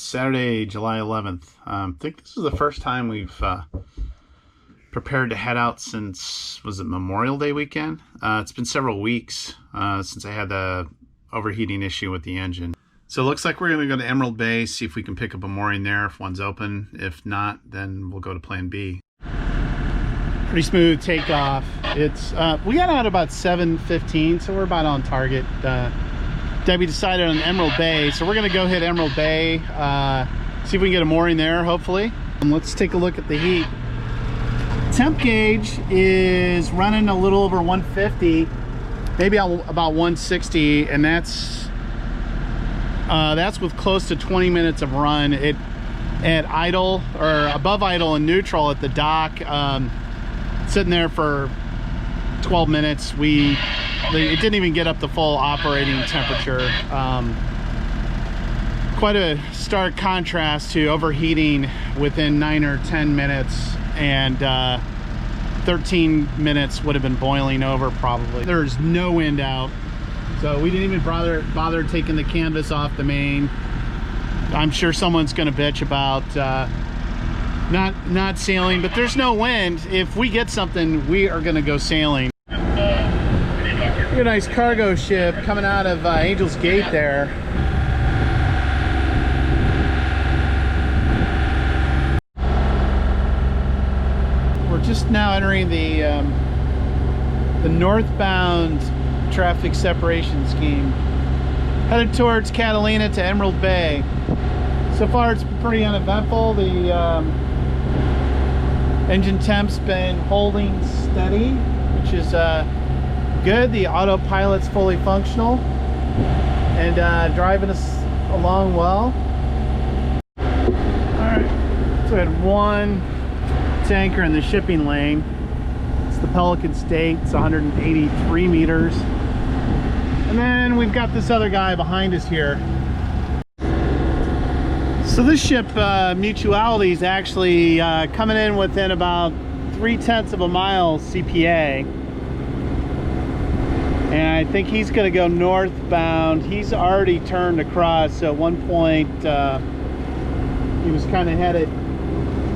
Saturday, July 11th. I think this is the first time we've prepared to head out since, was it Memorial Day weekend? It's been several weeks since I had the overheating issue with the engine. So it looks like we're going to go to Emerald Bay, see if we can pick up a mooring there if one's open. If not, then we'll go to plan B. Pretty smooth takeoff. It's we got out about 7:15, so we're about on target. Debbie decided on Emerald Bay, so we're gonna go hit Emerald Bay, see if we can get a mooring there, hopefully. And let's take a look at the heat. Temp gauge is running a little over 150, maybe about 160, and that's with close to 20 minutes of run. At idle or above idle and neutral at the dock, sitting there for 12 minutes. It didn't even get up to full operating temperature. Quite a stark contrast to overheating within 9 or 10 minutes, and 13 minutes would have been boiling over probably. There's no wind out, so we didn't even bother taking the canvas off the main. I'm sure someone's gonna bitch about not sailing, but there's no wind. If we get something, we are gonna go sailing. A nice cargo ship coming out of Angel's Gate there. We're just now entering the northbound traffic separation scheme, headed towards Catalina to Emerald Bay. So far it's been pretty uneventful. The engine temp's been holding steady, which is good. The autopilot's fully functional and driving us along well. Alright, so we had one tanker in the shipping lane. It's the Pelican State. It's 183 meters. And then we've got this other guy behind us here. So this ship, Mutuality, is actually coming in within about 3/10 of a mile CPA. And I think he's going to go northbound. He's already turned across, so at one point he was kind of headed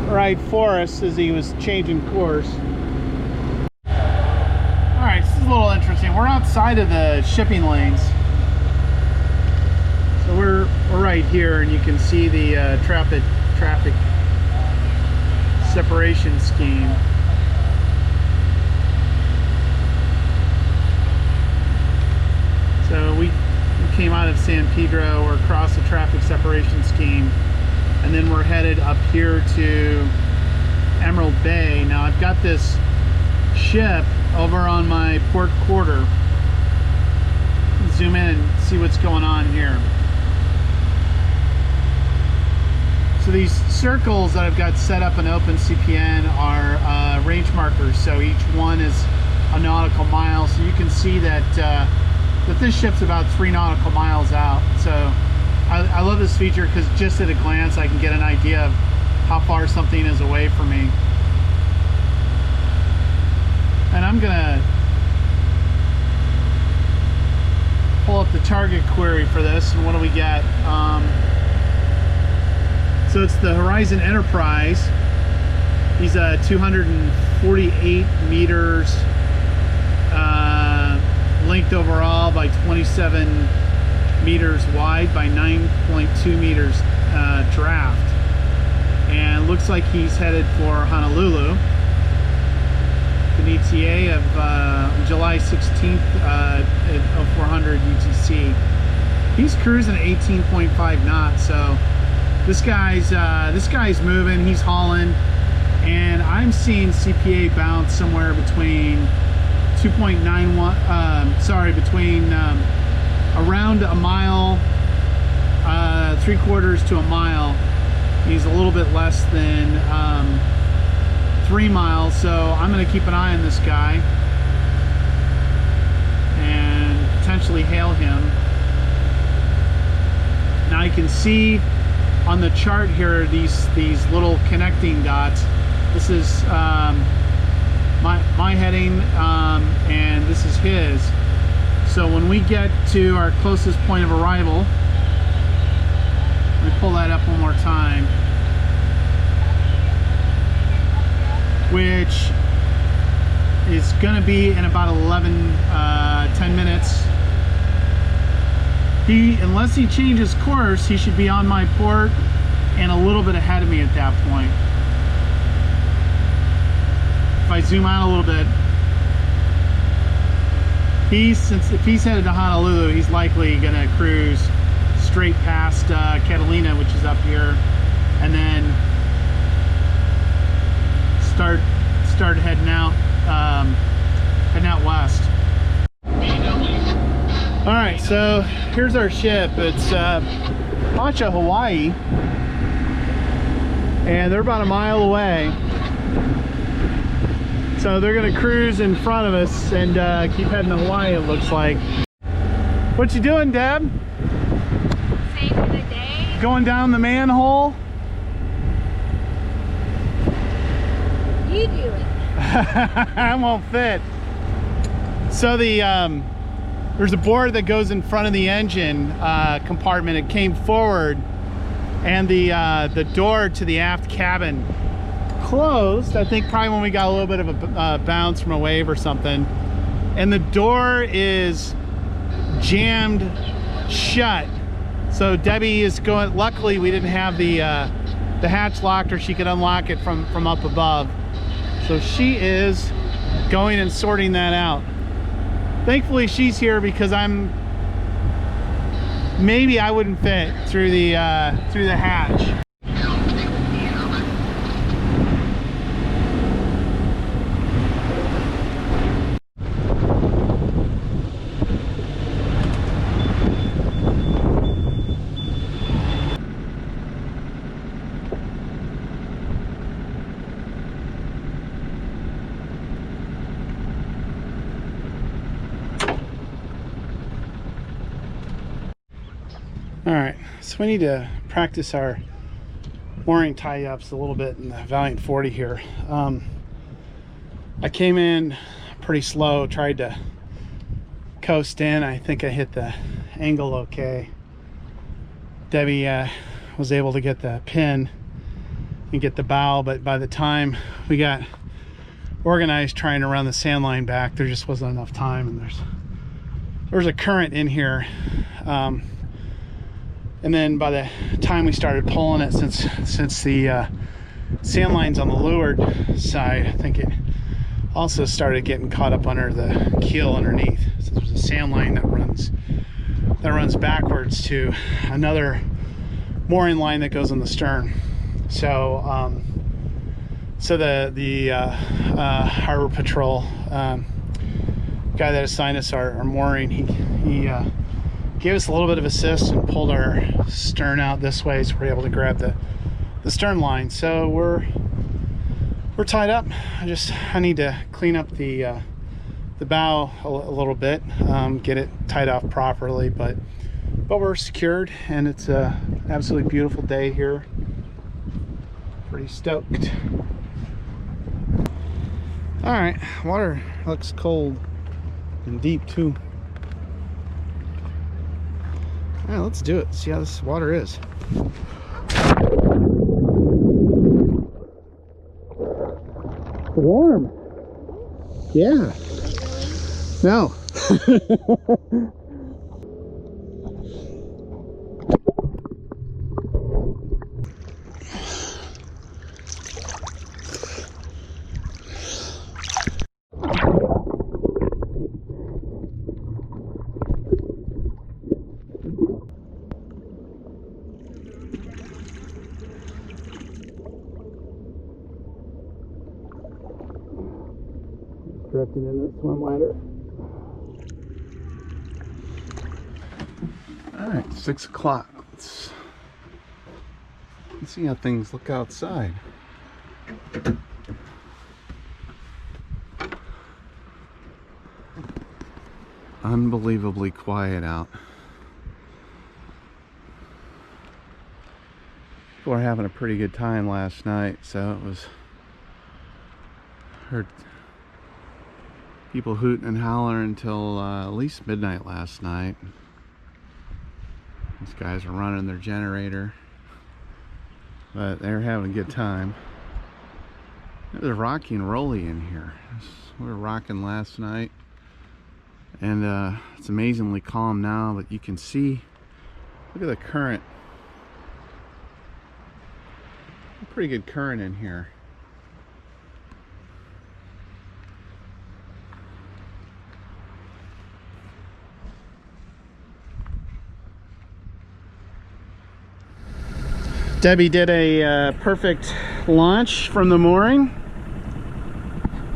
right for us as he was changing course. Alright, this is a little interesting. We're outside of the shipping lanes. So we're right here, and you can see the traffic separation scheme. So we came out of San Pedro, we're across the traffic separation scheme, and then we're headed up here to Emerald Bay. Now I've got this ship over on my port quarter. Zoom in and see what's going on here. So these circles that I've got set up in OpenCPN are range markers, so each one is a nautical mile. So you can see that this ship's about 3 nautical miles out. So I love this feature because just at a glance I can get an idea of how far something is away from me. And I'm gonna pull up the target query for this, and what do we get? So it's the Horizon Enterprise. He's 248 meters length overall by 27 meters wide by 9.2 meters draft, and looks like he's headed for Honolulu. An ETA of July 16th at 0400 UTC. He's cruising at 18.5 knots, so this guy's moving, he's hauling, and I'm seeing CPA bounce somewhere between 2.91 between around a mile, 3/4 to a mile. He's a little bit less than 3 miles, so I'm going to keep an eye on this guy and potentially hail him. Now you can see on the chart here these little connecting dots. This is my heading, and this is his. So when we get to our closest point of arrival, Let me pull that up one more time. Which is going to be in about 10 minutes. Unless he changes course, he should be on my port and a little bit ahead of me at that point. If I zoom out a little bit, if he's headed to Honolulu, he's likely going to cruise straight past Catalina, which is up here, and then start heading out west. All right, so here's our ship. It's Pacha, Hawaii, and they're about a mile away. So they're gonna cruise in front of us and keep heading to Hawaii, it looks like. What you doing, Deb? Saving the day. Going down the manhole? You do it. I won't fit. So there's a board that goes in front of the engine compartment. It came forward, and the door to the aft cabin closed, I think probably when we got a little bit of a bounce from a wave or something, and the door is jammed shut. So Debbie is going, luckily we didn't have the hatch locked, or she could unlock it from up above. So she is going and sorting that out. Thankfully she's here, because maybe I wouldn't fit through the hatch. All right, so we need to practice our mooring tie-ups a little bit in the Valiant 40 here. I came in pretty slow, tried to coast in. I think I hit the angle okay. Debbie was able to get the pin and get the bow, but by the time we got organized trying to run the sand line back, there just wasn't enough time, and there's a current in here. And then by the time we started pulling it, since the sand line's on the leeward side, I think it also started getting caught up under the keel underneath. So there's a sand line that runs backwards to another mooring line that goes on the stern. So the harbor patrol guy that assigned us our mooring, he gave us a little bit of assist and pulled our stern out this way, so we're able to grab the stern line. So we're tied up. I need to clean up the bow a little bit, get it tied off properly, but we're secured, and it's a absolutely beautiful day here. Pretty stoked. All right, water looks cold and deep too. All right, let's do it. See how this water is. Warm. Yeah. No. Drifting into the swim ladder. All right, 6 o'clock. Let's see how things look outside. Unbelievably quiet out. People are having a pretty good time last night, so it was heard people hooting and hollering until at least midnight last night. These guys are running their generator. but they're having a good time. It was rocky and rolly in here. We were rocking last night, and it's amazingly calm now, but you can see, look at the current. A pretty good current in here. Debbie did a perfect launch from the mooring.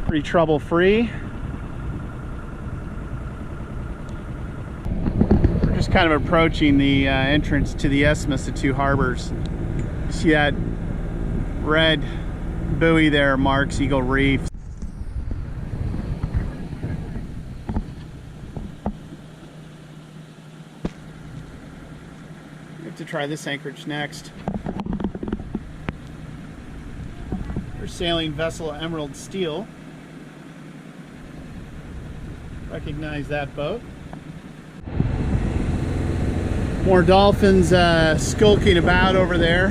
Pretty trouble-free. We're just kind of approaching the entrance to the Isthmus of Two Harbors. You see that red buoy there marks Eagle Reef. We have to try this anchorage next. We're sailing vessel Emerald Steel. Recognize that boat. More dolphins skulking about over there.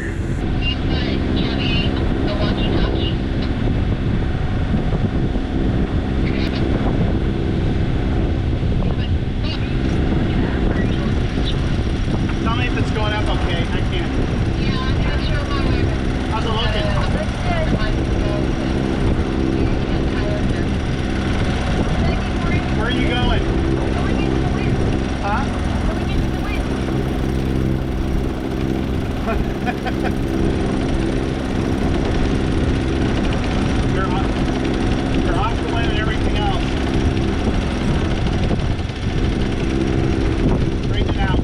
Tell me if it's going up okay. I can't. Yeah, I'm not sure how we're going. How's it looking? Where are you going? Going into the wind. Huh? Going into the wind. You're off the wind and everything else. Straighten it out.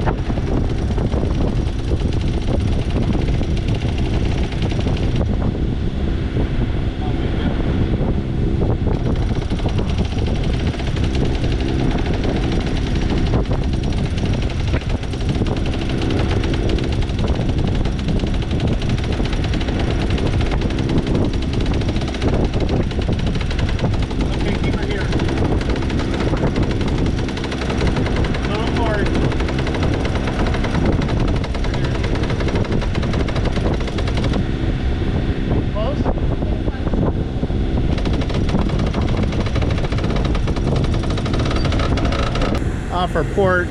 Off our port.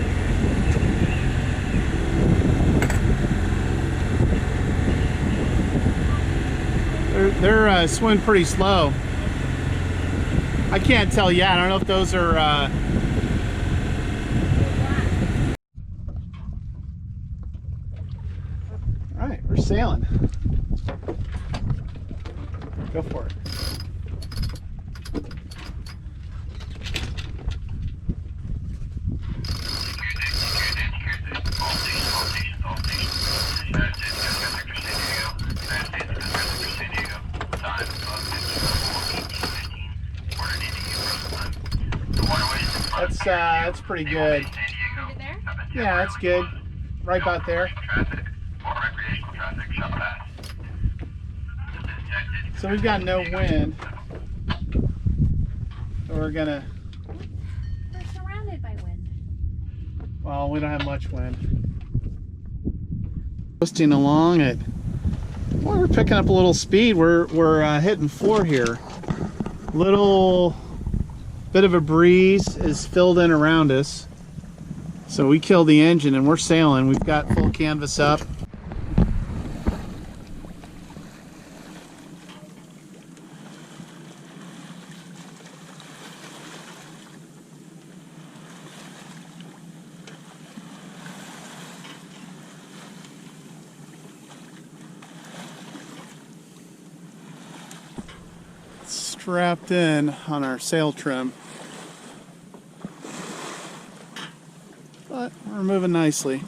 They're swimming pretty slow. I can't tell yet. I don't know if those are all right, we're sailing. Go for it. That's pretty good. Yeah, that's good. Right about there. So we've got no wind. So we're gonna. We're surrounded by wind. Well, we don't have much wind. Coasting along at. Well, we're picking up a little speed. We're hitting 4 here. Little bit of a breeze is filled in around us. So we killed the engine and we're sailing. We've got full canvas up. Strapped in on our sail trim. But we're moving nicely.